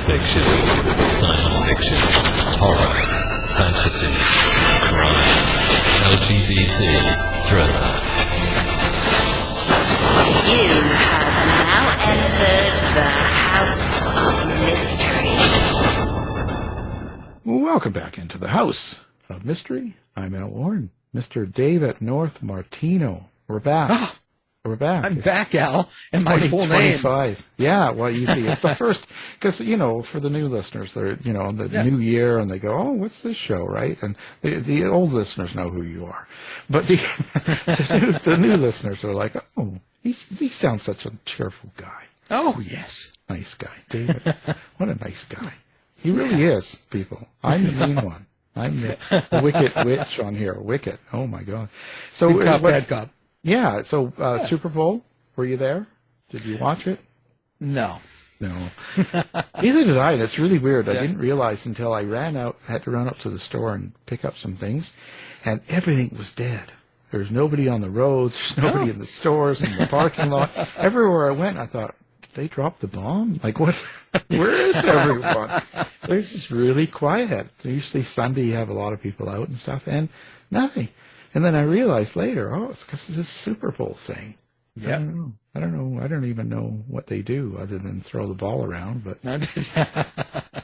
Fiction, science fiction, horror, fantasy, crime, LGBT, thriller. You have now entered the House of Mystery. Welcome back into the House of Mystery. I'm Al Warren. Mr. David North Martino. We're back. We're back. I'm back, Al, and my full name. 25. Yeah, well, you see, it's the first, because, for the new listeners, they're, new year, and they go, oh, what's this show, right? And the old listeners know who you are. But the new listeners are like, oh, he sounds such a cheerful guy. Oh, yes. Nice guy. David, what a nice guy. He really is, people. I'm the mean one. I'm the wicked witch on here. Wicked. Oh, my God. So, good cop, bad cop. Yeah, so Super Bowl, were you there? Did you watch it? No. Neither did I, and it's really weird. I didn't realize until I had to run up to the store and pick up some things, and everything was dead. There was nobody on the roads, there's nobody in the stores, in the parking lot. Everywhere I went, I thought, did they drop the bomb? Like, what? Where is everyone? It's just really quiet. Usually Sunday you have a lot of people out and stuff, and nothing. And then I realized later, it's because of this Super Bowl thing. Yeah. I don't know. I don't even know what they do other than throw the ball around. But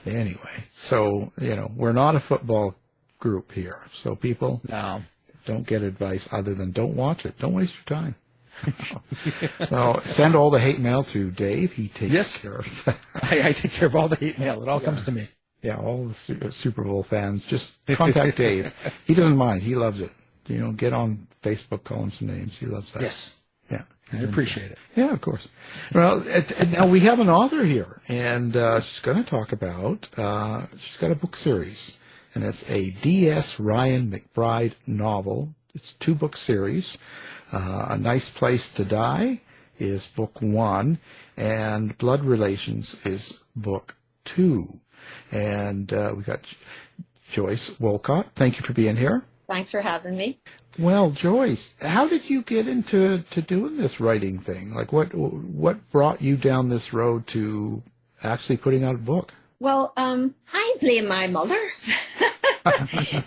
anyway, so, we're not a football group here. So people don't get advice other than don't watch it. Don't waste your time. Well, send all the hate mail to Dave. He takes care of that. I take care of all the hate mail. It all comes to me. Yeah, all the Super Bowl fans, just contact Dave. He doesn't mind. He loves it. Get on Facebook, call him some names. He loves that. Yes. Yeah. I appreciate it. Yeah, of course. Well, now we have an author here, and she's going to talk about, she's got a book series, and it's a DS Ryan McBride novel. It's a 2-book series. A Nice Place to Die is book 1, and Blood Relations is book 2. And we got Joyce Willccott. Thank you for being here. Thanks for having me. Well, Joyce, how did you get into doing this writing thing? Like, what brought you down this road to actually putting out a book? Well, I blame my mother.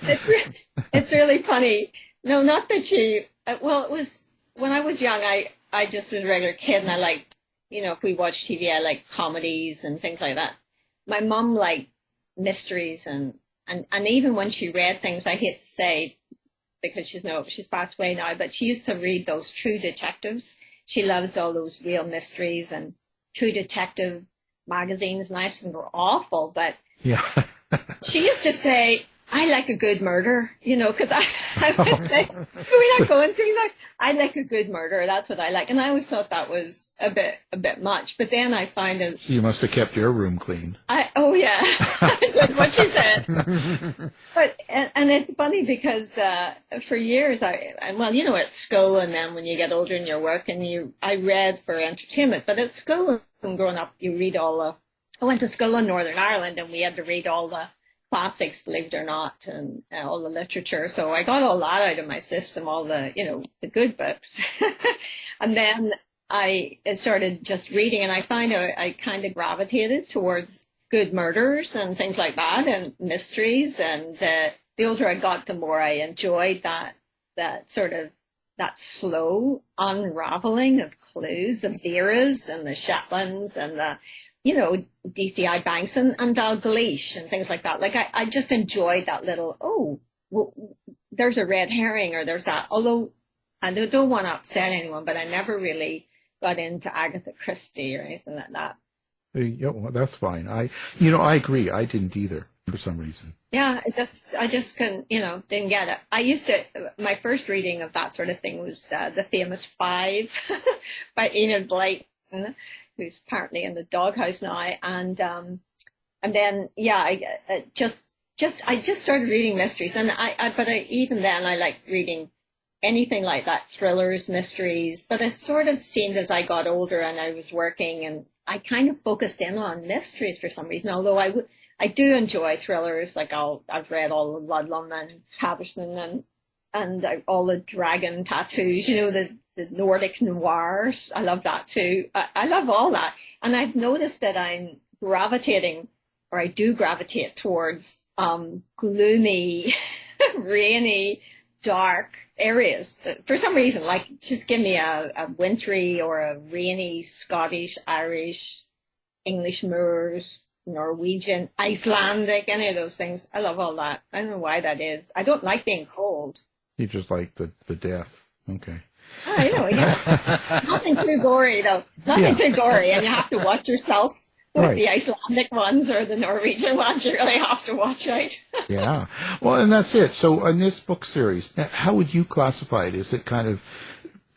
It's really funny. No, not that she. Well, it was when I was young. I just was a regular kid, and I liked, if we watched TV, I liked comedies and things like that. My mom liked mysteries and even when she read things, I hate to say, because she's passed away now, but she used to read those True Detectives. She loves all those real mysteries and True Detective magazines, and I said they were awful, but she used to say, I like a good murder, because I would say, we're not going through that. I like a good murder. That's what I like. And I always thought that was a bit much. But then I find it. So you must have kept your room clean. Oh, yeah. That's what she said. But, and it's funny because for years, at school, and then when you get older and you're working, I read for entertainment. But at school and growing up, you read I went to school in Northern Ireland, and we had to read all the classics, believe it or not, and all the literature. So I got all that out of my system, all the, the good books. And then I started just reading, and I find I kind of gravitated towards good murders and things like that, and mysteries. And the older I got, the more I enjoyed that sort of, that slow unraveling of clues, of the eras and the Shetlands and the, DCI banks and Dalgleish and things like that. Like, I just enjoyed that little, there's a red herring, or there's that. Although I don't want to upset anyone, but I never really got into Agatha Christie or anything like that. Yeah, well, that's fine. I agree. I didn't either for some reason. Yeah, I just couldn't, didn't get it. My first reading of that sort of thing was The Famous Five by Enid Blyton, who's apparently in the doghouse now, and then I just started reading mysteries, and but even then I liked reading anything like that, thrillers, mysteries. But it sort of seemed as I got older and I was working, and I kind of focused in on mysteries for some reason. Although I do enjoy thrillers, like I've read all of Ludlum and Patterson and all the dragon tattoos, the Nordic noirs. I love that too. I love all that. And I've noticed that I'm gravitating or I do gravitate towards gloomy, rainy, dark areas. For some reason, like just give me a wintry or a rainy Scottish, Irish, English moors, Norwegian, Icelandic, any of those things. I love all that. I don't know why that is. I don't like being cold. You just like the death. Okay. I know, yeah. Nothing too gory, though. Nothing too gory, and you have to watch yourself. With Right. the Icelandic ones or the Norwegian ones, you really have to watch out. Yeah. Well, and that's it. So in this book series, how would you classify it? Is it kind of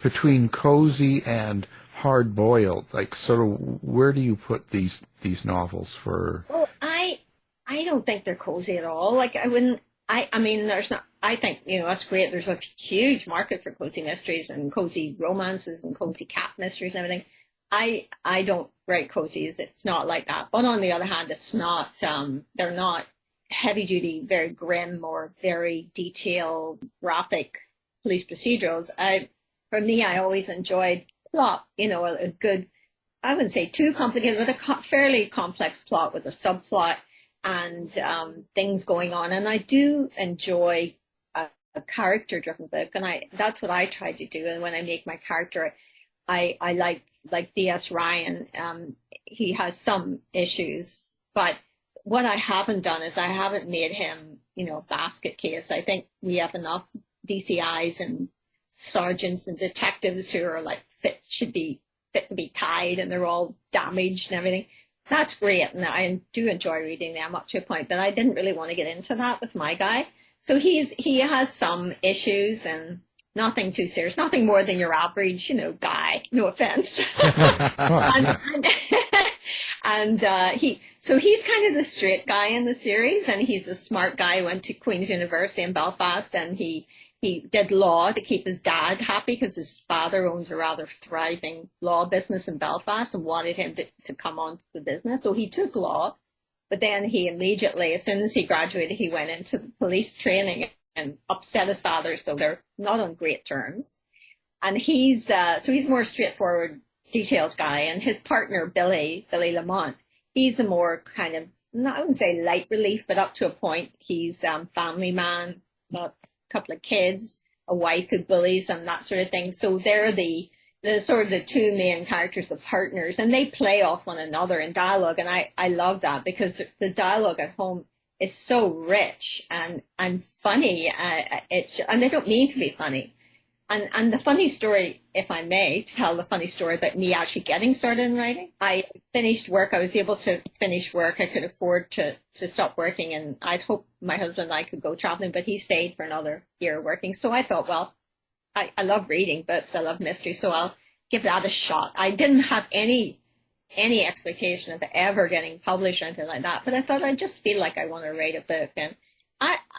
between cozy and hard-boiled? Like, sort of, where do you put these novels for? Well, I don't think they're cozy at all. Like, I wouldn't. I mean, there's not. I think that's great. There's a huge market for cozy mysteries and cozy romances and cozy cat mysteries and everything. I don't write cozies. It's not like that. But on the other hand, it's not. They're not heavy duty, very grim or very detailed, graphic police procedurals. For me, I always enjoyed plot. A good. I wouldn't say too complicated, but a fairly complex plot with a subplot and things going on. And I do enjoy a character-driven book, and that's what I try to do. And when I make my character, I like DS Ryan. He has some issues, but what I haven't done is I haven't made him, basket case. I think we have enough DCIs and sergeants and detectives who are should be fit to be tied, and they're all damaged and everything. That's great, and I do enjoy reading them up to a point, but I didn't really want to get into that with my guy. So he has some issues and nothing too serious, nothing more than your average, guy. No offense. So he's kind of the straight guy in the series, and he's a smart guy who went to Queen's University in Belfast, and he did law to keep his dad happy because his father owns a rather thriving law business in Belfast and wanted him to come on to the business. So he took law, but then he immediately, as soon as he graduated, he went into police training and upset his father. So they're not on great terms. And he's more straightforward details guy. And his partner, Billy Lamont, he's a more kind of, I wouldn't say light relief, but up to a point. He's family man, got couple of kids, a wife who bullies and that sort of thing. So they're the sort of the two main characters, the partners, and they play off one another in dialogue. And I love that because the dialogue at home is so rich and funny. And they don't mean to be funny. And the funny story, if I may tell the funny story about me actually getting started in writing, I finished work. I was able to finish work. I could afford to stop working, and I'd hoped my husband and I could go traveling, but he stayed for another year working. So I thought, well, I love reading books. I love mystery, so I'll give that a shot. I didn't have any expectation of ever getting published or anything like that, but I thought I just feel like I want to write a book. And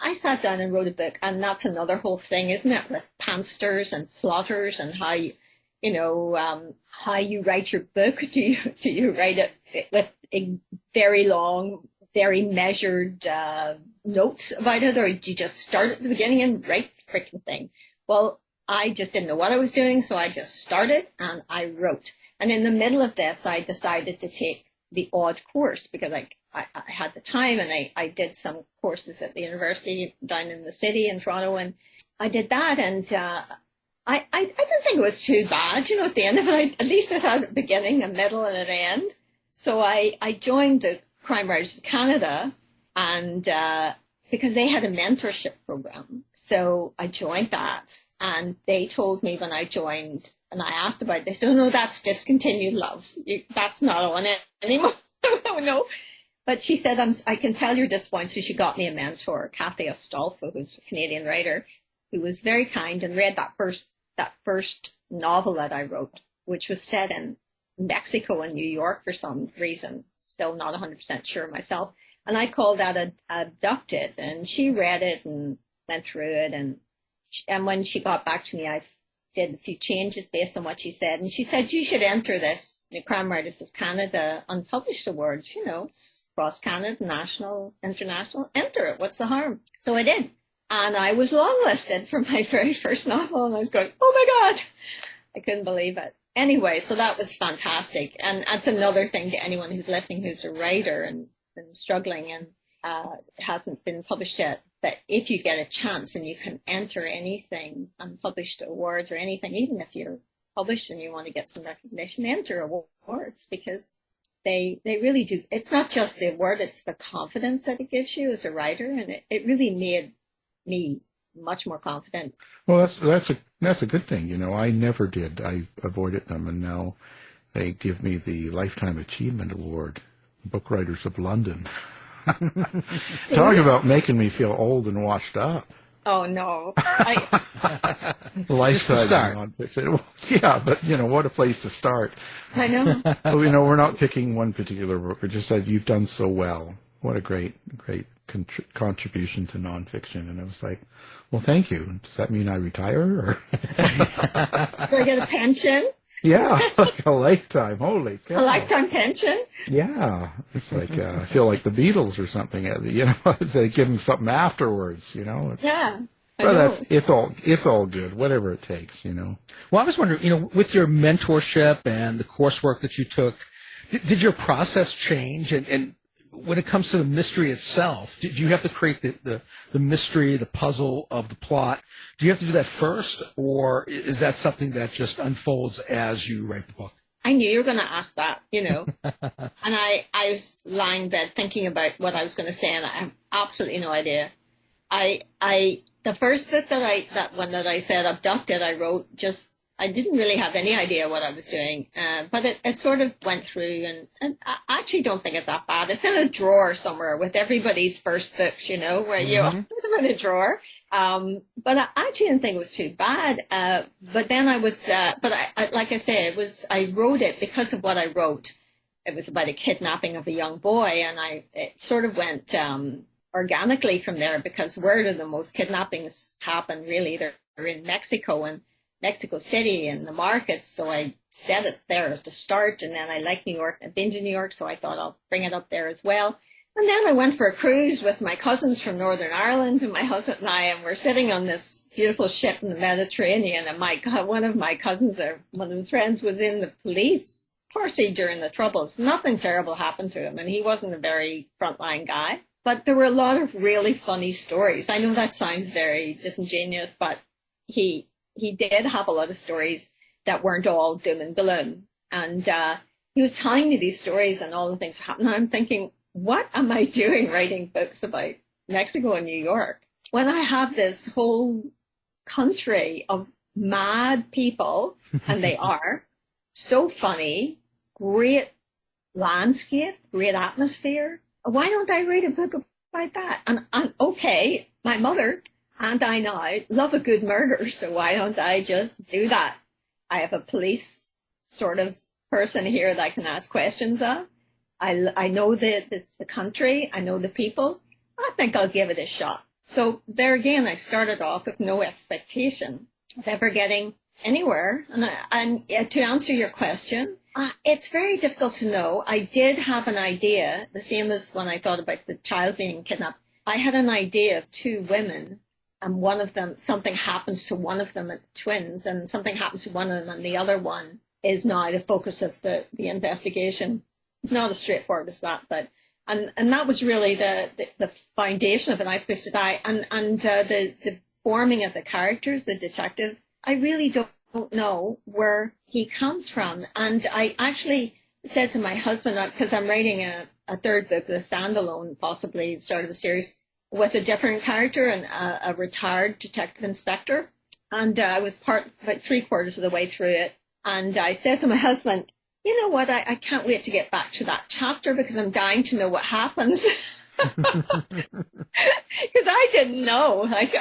I sat down and wrote a book, and that's another whole thing, isn't it? With pansters and plotters and how you write your book. Do you write it with a very long, very measured notes about it, or do you just start at the beginning and write the freaking thing? Well, I just didn't know what I was doing, so I just started and I wrote. And in the middle of this, I decided to take the odd course because I had the time, and I did some courses at the university down in the city in Toronto, and I did that, and I didn't think it was too bad, at the end of it. At least it had a beginning, a middle, and an end. So I joined the Crime Writers of Canada, and because they had a mentorship program. So I joined that, and they told me when I joined, and I asked about this, oh no, that's discontinued love. That's not on it anymore. Oh no. But she said, I can tell you're disappointed. So she got me a mentor, Kathy Astolfo, who's a Canadian writer, who was very kind and read that first novel that I wrote, which was set in Mexico and New York for some reason. Still not 100% sure myself. And I called that Abducted, and she read it and went through it. And when she got back to me, I did a few changes based on what she said. And she said, you should enter this, the Crime Writers of Canada Unpublished Awards, it's across Canada, national, international, enter it. What's the harm? So I did. And I was longlisted for my very first novel. And I was going, oh my God, I couldn't believe it. Anyway, so that was fantastic. And that's another thing to anyone who's listening who's a writer. And been struggling and hasn't been published yet, that if you get a chance and you can enter anything, unpublished awards or anything, even if you're published and you want to get some recognition, enter awards, because they really do. It's not just the award, it's the confidence that it gives you as a writer, and it really made me much more confident. Well, that's a good thing. I never did. I avoided them, and now they give me the Lifetime Achievement Award, Book Writers of London. Talk about making me feel old and washed up. Oh, no. Lifetime nonfiction. Yeah, but, what a place to start. I know. But, we're not picking one particular book. We just said, you've done so well. What a great contribution to nonfiction. And I was like, well, thank you. Does that mean I retire? Or Do I get a pension? Yeah, like a lifetime. Holy cow. A lifetime pension? Yeah. It's like, I feel like the Beatles or something. They give them something afterwards, Yeah. But it's all good, whatever it takes, Well, I was wondering, with your mentorship and the coursework that you took, did your process change? And when it comes to the mystery itself, do you have to create the mystery, the puzzle of the plot? Do you have to do that first, or is that something that just unfolds as you write the book? I knew you were going to ask that, And I was lying in bed thinking about what I was going to say, and I have absolutely no idea. The first book that one that I said abducted, I wrote I didn't really have any idea what I was doing, but it sort of went through, and I actually don't think it's that bad. It's in a drawer somewhere with everybody's first books, where you put them in a drawer. But I actually didn't think it was too bad. But then I was, like I say, I wrote it because of what I wrote. It was about a kidnapping of a young boy, and it sort of went organically from there, because where do the most kidnappings happen? Really, they're in Mexico and Mexico City and the markets. So I said it there at the start, and then I like New York. I've been to New York, so I thought I'll bring it up there as well. And then I went for a cruise with my cousins from Northern Ireland, and my husband and I, and we're sitting on this beautiful ship in the Mediterranean. And my God, one of my cousins, or one of his friends, was in the police party during the Troubles. Nothing terrible happened to him, and he wasn't a very frontline guy. But there were a lot of really funny stories. I know that sounds very disingenuous, but he did have a lot of stories that weren't all doom and gloom. And he was telling me these stories and all the things that happened. And I'm thinking, what am I doing writing books about Mexico and New York when I have this whole country of mad people, and they are so funny, great landscape, great atmosphere. Why don't I write a book about that? And okay, my mother and I now love a good murder, so why don't I just do that? I have a police sort of person here that I can ask questions of. I know the country, I know the people. I think I'll give it a shot. So there again, I started off with no expectation of ever getting anywhere. And to answer your question, it's very difficult to know. I did have an idea, the same as when I thought about the child being kidnapped. I had an idea of two women, and one of them, something happens to one of them, twins, and something happens to one of them, and the other one is now the focus of the investigation. It's not as straightforward as that, but and that was really the foundation of A Nice Place to Die, and the forming of the characters, the detective. I really don't know where he comes from, and I actually said to my husband, because I'm writing a third book, the standalone, possibly the start of a series, with a different character and a retired detective inspector, and I was about 3/4 of the way through it, and I said to my husband, you know what, I can't wait to get back to that chapter because I'm dying to know what happens. Because I didn't know. Like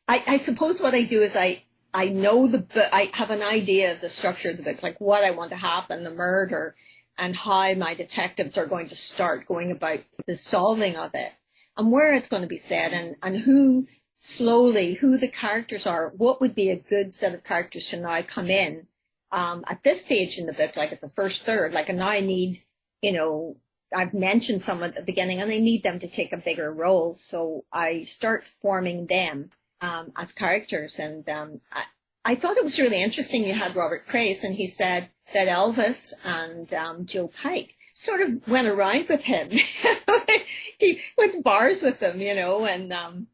I suppose what I do is I know the book. I have an idea of the structure of the book, like what I want to happen, the murder, and how my detectives are going to start going about the solving of it, and where it's going to be set, and who the characters are. What would be a good set of characters to now come in at this stage in the book, like at the first third, like, and now I need, I've mentioned some at the beginning, and I need them to take a bigger role. So I start forming them as characters. And I thought it was really interesting. You had Robert Crace, and he said that Elvis and Joe Pike. sort of went around with him. He went to bars with them, and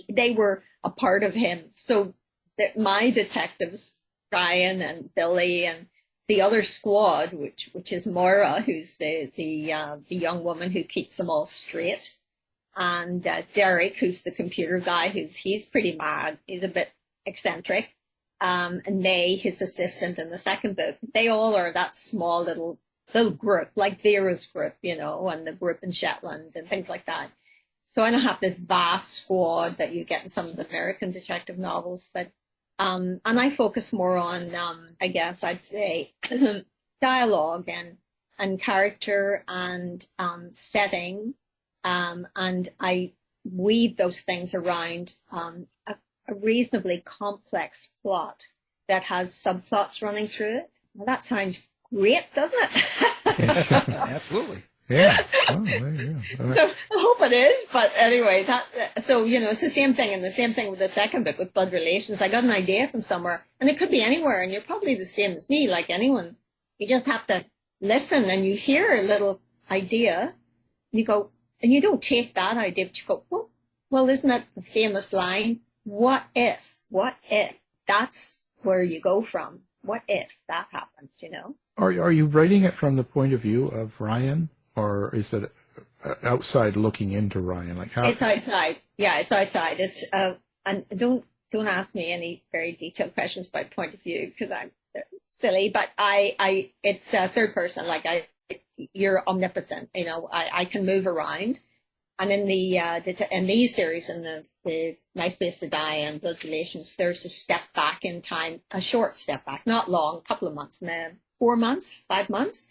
they were a part of him. So that my detectives, Ryan and Billy and the other squad, which is Maura, who's the young woman who keeps them all straight, and Derek, who's the computer guy, he's pretty mad, he's a bit eccentric, and May, his assistant in the second book, they all are that small little group, like Vera's group, and the group in Shetland and things like that. So I don't have this vast squad that you get in some of the American detective novels, but and I focus more on, I guess I'd say, dialogue and character and setting, and I weave those things around a reasonably complex plot that has subplots running through it. Well, that sounds great, doesn't it? Absolutely. Yeah. Oh, yeah. So I hope it is, but anyway, it's the same thing, and the same thing with the second book with blood relations. I got an idea from somewhere, and it could be anywhere, and you're probably the same as me, like anyone. You just have to listen, and you hear a little idea, and you go, and you don't take that idea, but you go, well, isn't that the famous line? What if? What if? That's where you go from. What if that happened, Are you writing it from the point of view of Ryan? Or is it outside looking into Ryan? Like how? It's outside. Yeah, it's outside. It's and don't ask me any very detailed questions about point of view because I'm silly. But it's third person. Like you're omnipotent. I can move around. And in in these series, in the Nice Place to Die and Blood Relations, there's a step back in time, a short step back, not long, a couple of months, 4 months, 5 months.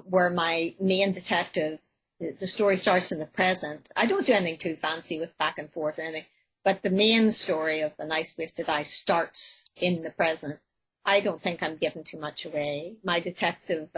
Where my main detective, the story starts in the present. I don't do anything too fancy with back and forth or anything, but the main story of The Nice Place to Die starts in the present. I don't think I'm giving too much away. My detective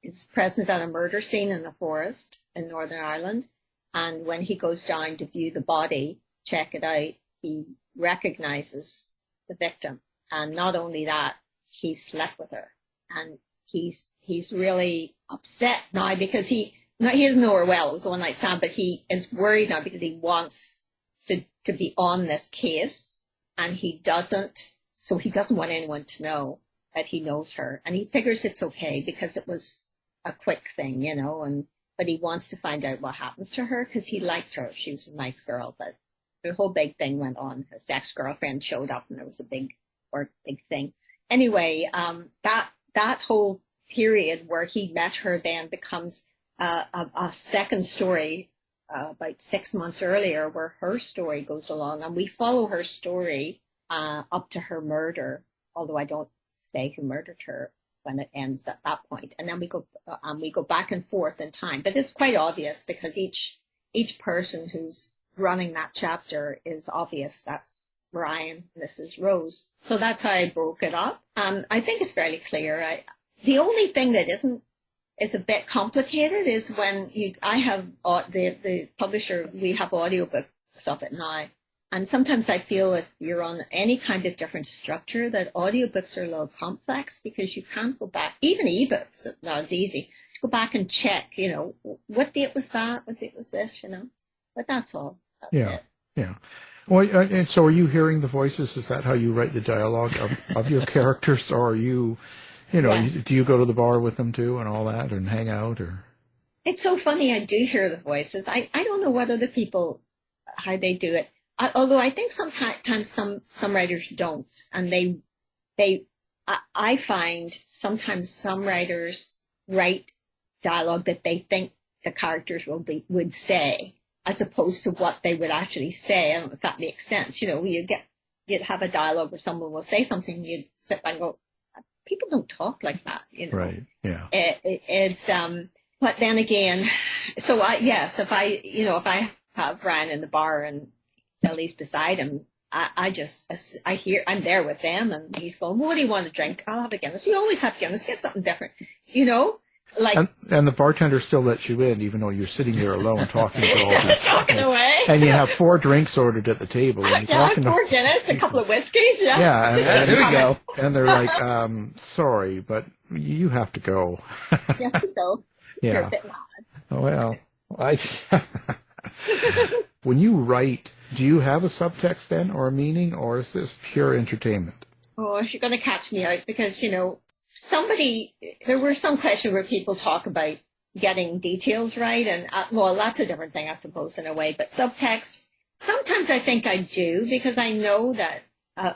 is present at a murder scene in a forest in Northern Ireland, and when he goes down to view the body, check it out, he recognizes the victim. And not only that, he slept with her. And he's really upset now because he doesn't know her well. It was a one-night stand, but he is worried now because he wants to be on this case, and he doesn't want anyone to know that he knows her. And he figures it's okay because it was a quick thing, but he wants to find out what happens to her because he liked her. She was a nice girl, but the whole big thing went on. His ex-girlfriend showed up and there was a big thing. Anyway, that whole period where he met her then becomes a second story about 6 months earlier where her story goes along, and we follow her story up to her murder, although I don't say who murdered her when it ends at that point. And then we go back and forth in time. But it's quite obvious because each person who's running that chapter is obvious. That's Ryan, this is Rose. So that's how I broke it up. I think it's fairly clear. The only thing that is a bit complicated is when I have the publisher, we have audiobooks of it now. And sometimes I feel if you're on any kind of different structure that audiobooks are a little complex because you can't go back, even ebooks, now it's easy, to go back and check, what date was that, what date was this, but that's all. That's it. Yeah. Well, and so are you hearing the voices? Is that how you write the dialogue of your characters, or are you, yes. Do you go to the bar with them too and all that and hang out? Or it's so funny. I do hear the voices. I don't know what other people, how they do it. Although I think sometimes some writers don't, and I find sometimes some writers write dialogue that they think the characters would say, as opposed to what they would actually say. I don't know if that makes sense. You'd have a dialogue where someone will say something, you'd sit back and go, people don't talk like that, Right. Yeah. It's but then again, so if I have Ryan in the bar and Billy's beside him, I hear I'm there with them, and he's going, well, what do you want to drink? I'll have a Guinness. You always have Guinness. Get something different, Like, and the bartender still lets you in, even though you're sitting there alone talking to all this. Talking away. And you have 4 drinks ordered at the table. And you're talking 4 Guinness, a couple of whiskeys, yeah. Yeah, and there we go. And they're like, sorry, but you have to go. You have to go. You're Yeah. a bit mad. Well, when you write, do you have a subtext then, or a meaning, or is this pure entertainment? Oh, you're going to catch me out because, there were some questions where people talk about getting details right. And, well, that's a different thing, I suppose, in a way. But subtext, sometimes I think I do because I know that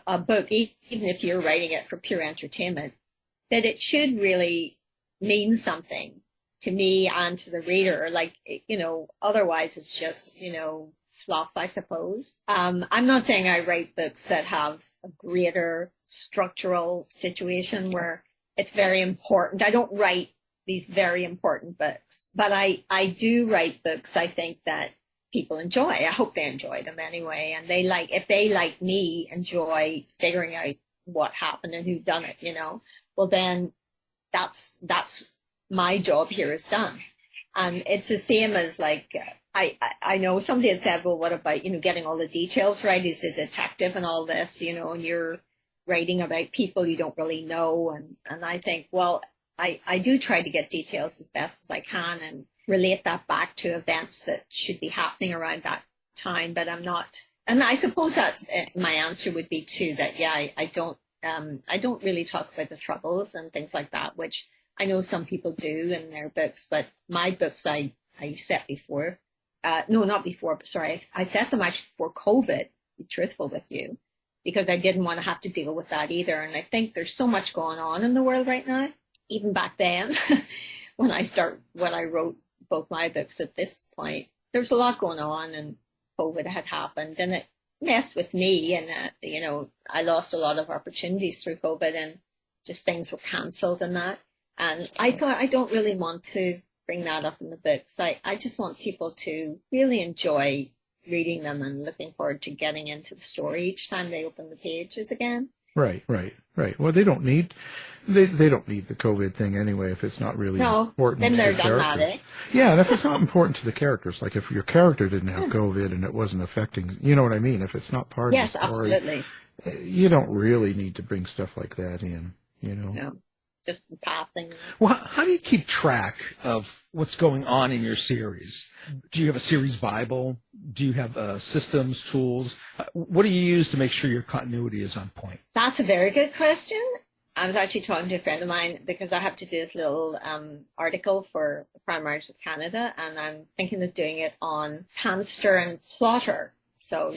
a book, even if you're writing it for pure entertainment, that it should really mean something to me and to the reader. Like, otherwise it's just, fluff, I suppose. I'm not saying I write books that have a greater structural situation where it's very important. I don't write these very important books, but I do write books I think that people enjoy. I hope they enjoy them anyway. And if they like me, enjoy figuring out what happened and who done it, well then that's my job here is done. And it's the same as I know somebody had said, well, what about, getting all the details right? He's a detective and all this, and you're writing about people you don't really know. And I think, well, I do try to get details as best as I can and relate that back to events that should be happening around that time, but I'm not. And I suppose that's my answer would be too, that, yeah, I don't really talk about the troubles and things like that, which I know some people do in their books, but my books I set before. No, not before, but sorry. I set them actually before COVID, to be truthful with you, because I didn't want to have to deal with that either. And I think there's so much going on in the world right now. Even back then, when I wrote both my books at this point, there was a lot going on and COVID had happened and it messed with me. And, I lost a lot of opportunities through COVID and just things were cancelled and that. And I thought I don't really want to bring that up in the books. I just want people to really enjoy reading them and looking forward to getting into the story each time they open the pages again. Right. Well, they don't need the COVID thing anyway if it's not really important then to they're the done characters. at it. Yeah, and if it's not important to the characters, like if your character didn't have COVID and it wasn't affecting, you know what I mean? If it's not part of the story, absolutely. You don't really need to bring stuff like that in, No, just in passing. Well, how do you keep track of what's going on in your series? Do you have a series Bible? Do you have systems, tools? What do you use to make sure your continuity is on point? That's a very good question. I was actually talking to a friend of mine because I have to do this little article for the Prime Minister of Canada, and I'm thinking of doing it on Panster and Plotter. So,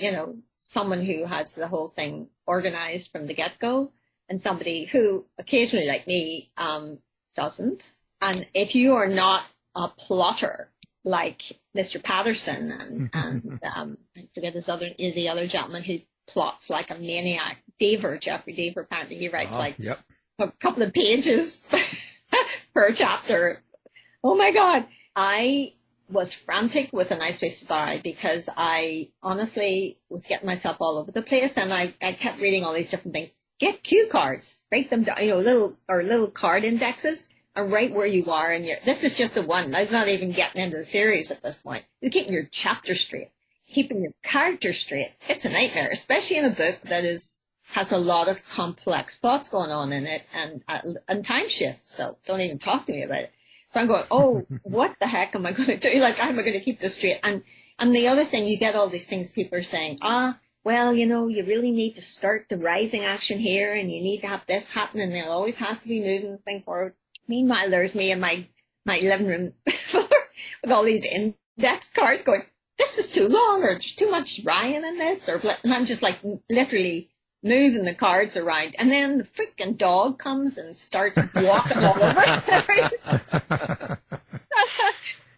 someone who has the whole thing organized from the get-go, and somebody who occasionally, like me, doesn't. And if you are not a plotter like Mr. Patterson and I forget the other gentleman who plots like a maniac, Jeffrey Deaver, apparently he writes a couple of pages per chapter. Oh my God. I was frantic with A Nice Place to Die because I honestly was getting myself all over the place and I kept reading all these different things. Get cue cards, write them down, little card indexes, and write where you are. And this is just the one. I'm not even getting into the series at this point. You're keeping your chapter straight, keeping your character straight. It's a nightmare, especially in a book that has a lot of complex plots going on in it and time shifts. So don't even talk to me about it. So I'm going, oh, what the heck am I going to do? Like, how am I going to keep this straight? And the other thing, you get all these things people are saying, well, you really need to start the rising action here and you need to have this happen and there always has to be moving the thing forward. Meanwhile, there's me in my living room with all these index cards going, this is too long or there's too much Ryan in this. And I'm just like literally moving the cards around. And then the freaking dog comes and starts walking all over.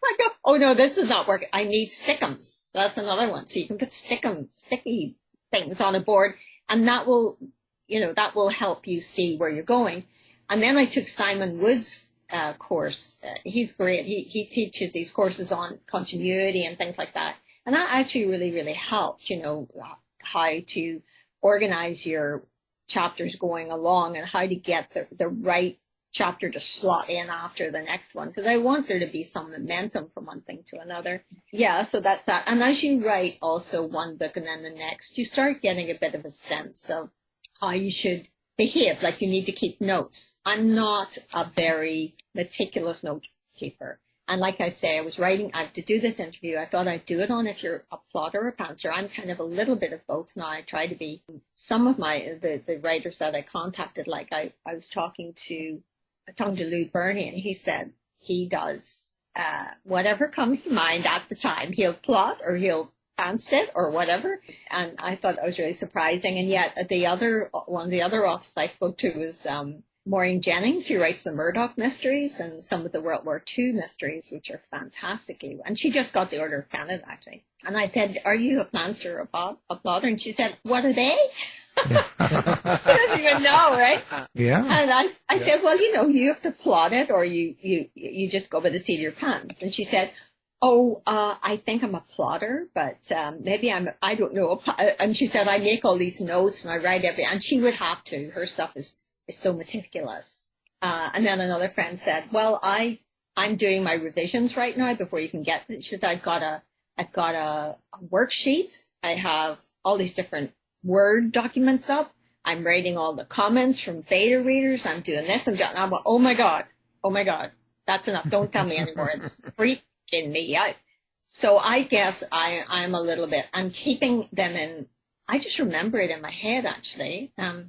I go, oh no, this is not working. I need stickums. That's another one. So you can put sticky things on a board and that will help you see where you're going. And then I took Simon Wood's course. He's great. He teaches these courses on continuity and things like that. And that actually really, really helped, how to organize your chapters going along and how to get the right chapter to slot in after the next one. Because I want there to be some momentum from one thing to another. Yeah, so that's that. And as you write also one book and then the next, you start getting a bit of a sense of how you should behave. Like you need to keep notes. I'm not a very meticulous note keeper. And like I say, I was writing, I had to do this interview. I thought I'd do it on if you're a plotter or a pantser. I'm kind of a little bit of both now. I try to be, some of the writers that I contacted, like I was talking to Lou Burney, and he said he does whatever comes to mind at the time. He'll plot or he'll pants it or whatever. And I thought that was really surprising. And yet one of the other authors I spoke to was Maureen Jennings, who writes the Murdoch mysteries and some of the World War II mysteries, which are fantastically. And she just got the Order of Canada, actually. And I said, "Are you a pantser or a plotter?" And she said, "What are they?" I don't even know, right? Yeah. And I said, "Well, you have to plot it, or you just go by the seat of your pants." And she said, "Oh, I think I'm a plotter, but maybe I don't know." And she said, "I make all these notes and I write and she would have to. Her stuff is so meticulous. And then another friend said, "Well, I'm doing my revisions right now before you can get it." She said, I've got a worksheet. I have all these different Word documents up. I'm writing all the comments from beta readers. I'm doing this. I'm doing that. I'm like, oh my God, that's enough. Don't tell me anymore. It's freaking me out. So I guess I'm a little bit, I'm keeping them in, I just remember it in my head, actually. I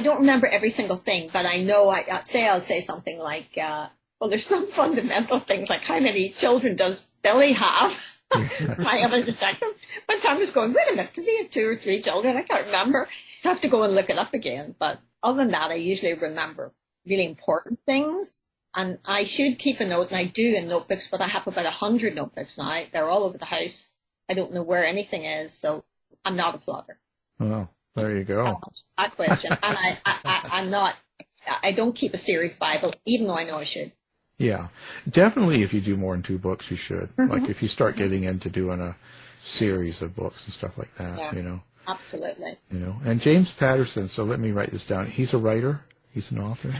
don't remember every single thing, but I know I'll say something like, there's some fundamental things, like how many children does Billy have? My other detective. One time I was going, wait a minute, because he had 2 or 3 children. I can't remember. So I have to go and look it up again. But other than that, I usually remember really important things. And I should keep a note, and I do in notebooks, but I have about 100 notebooks now. They're all over the house. I don't know where anything is, so I'm not a plotter. Well, there you go. That question. And I'm not, I don't keep a series Bible, even though I know I should. Yeah, definitely. If you do more than 2 books, you should. Mm-hmm. Like if you start getting into doing a series of books and stuff like that, Yeah, absolutely. And James Patterson. So let me write this down. He's a writer. He's an author.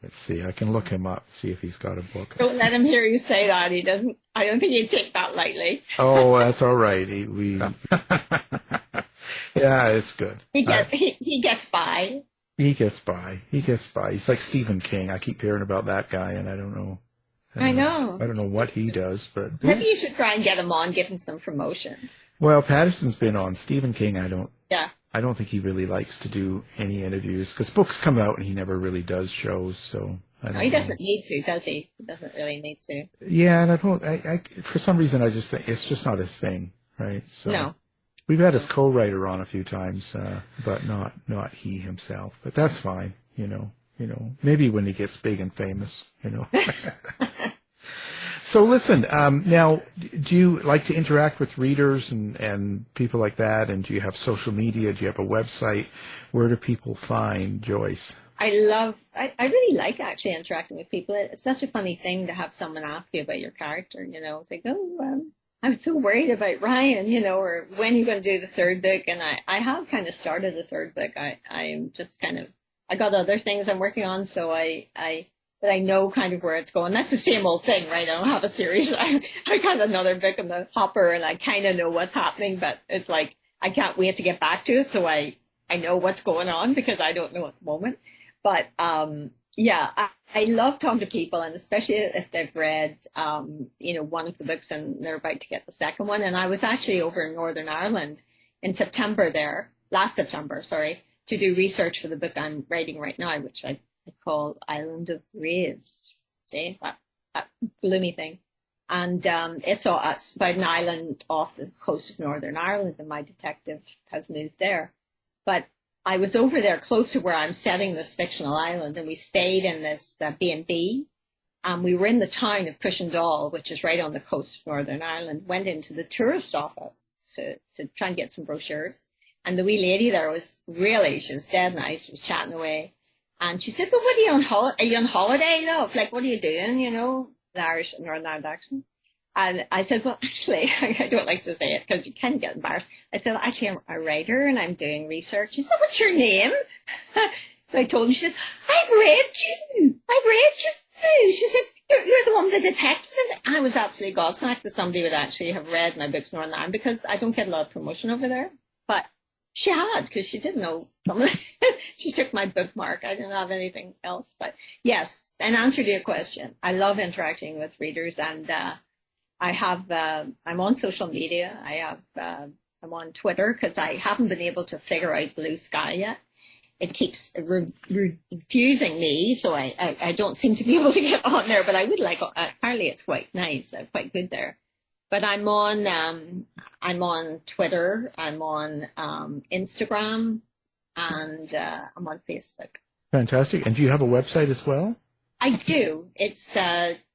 Let's see. I can look him up, see if he's got a book. Don't let him hear you say that. He doesn't. I don't think he'd take that lightly. Oh, that's all right. Yeah, it's good. He gets by. He gets by. He's like Stephen King. I keep hearing about that guy, and I don't know. I know. I don't know what he does, but Maybe you should try and get him on, give him some promotion. Well, Patterson's been on. Stephen King, I don't think he really likes to do any interviews because books come out and he never really does shows. So he doesn't need to, does he? He doesn't really need to. Yeah, and I for some reason I just think it's just not his thing, right? So no. We've had his co-writer on a few times, but not he himself. But that's fine, Maybe when he gets big and famous, So listen, now, do you like to interact with readers and people like that? And do you have social media? Do you have a website? Where do people find Joyce? I really like actually interacting with people. It's such a funny thing to have someone ask you about your character, It's like, I'm so worried about Ryan, or when are you going to do the 3rd book? And I have kind of started the 3rd book. I'm just I got other things I'm working on, so but I know kind of where it's going. That's the same old thing, right? I don't have a series. I got another book in the hopper, and I kind of know what's happening, but it's like I can't wait to get back to it, so I know what's going on because I don't know at the moment. But I love talking to people, and especially if they've read, one of the books and they're about to get the second one. And I was actually over in Northern Ireland in last September, to do research for the book I'm writing right now, which I call Island of Graves. See, that gloomy thing. And it's about an island off the coast of Northern Ireland, and my detective has moved there. But I was over there close to where I'm setting this fictional island, and we stayed in this B&B. We were in the town of Cushendall, which is right on the coast of Northern Ireland, went into the tourist office to try and get some brochures. And the wee lady there she was dead nice, she was chatting away. And she said, "But what are you on holiday? Are you on holiday, love? Like, what are you doing, the Irish, Northern Ireland accent?" And I said, "Well, actually," I don't like to say it because you kind of get embarrassed. I said, "Actually, I'm a writer and I'm doing research." She said, "What's your name?" So I told her. She said, I've read you. She said, you're the one, the detective. And I was absolutely gobsmacked that somebody would actually have read my books in Northern Ireland because I don't get a lot of promotion over there. But she had, because she didn't know some of it. She took my bookmark. I didn't have anything else. But yes, in answer to your question, I love interacting with readers, and I'm on social media. I'm on Twitter because I haven't been able to figure out Blue Sky yet. It keeps refusing me, so I don't seem to be able to get on there, but I would like, apparently it's quite nice, quite good there. But I'm on Twitter, I'm on Instagram, and I'm on Facebook. Fantastic. And do you have a website as well? I do. It's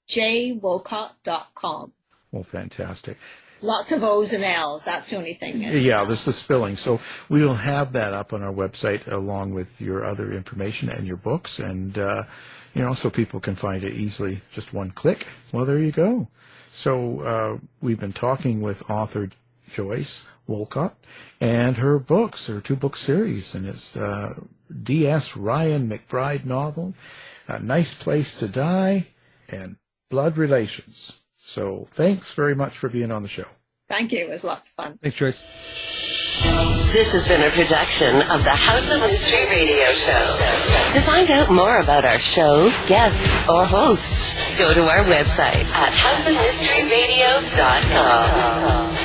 jwillccott.com. Well, fantastic. Lots of O's and L's. That's the only thing. Yeah, there's the spelling. So we will have that up on our website along with your other information and your books, and so people can find it easily, just one click. Well, there you go. So we've been talking with author Joyce Willccott and her books, her 2-book series, and it's DS Ryan McBride novel, A Nice Place to Die, and Blood Relations. So thanks very much for being on the show. Thank you. It was lots of fun. Thanks, Joyce. This has been a production of the House of Mystery Radio Show. To find out more about our show, guests, or hosts, go to our website at houseofmysteryradio.com.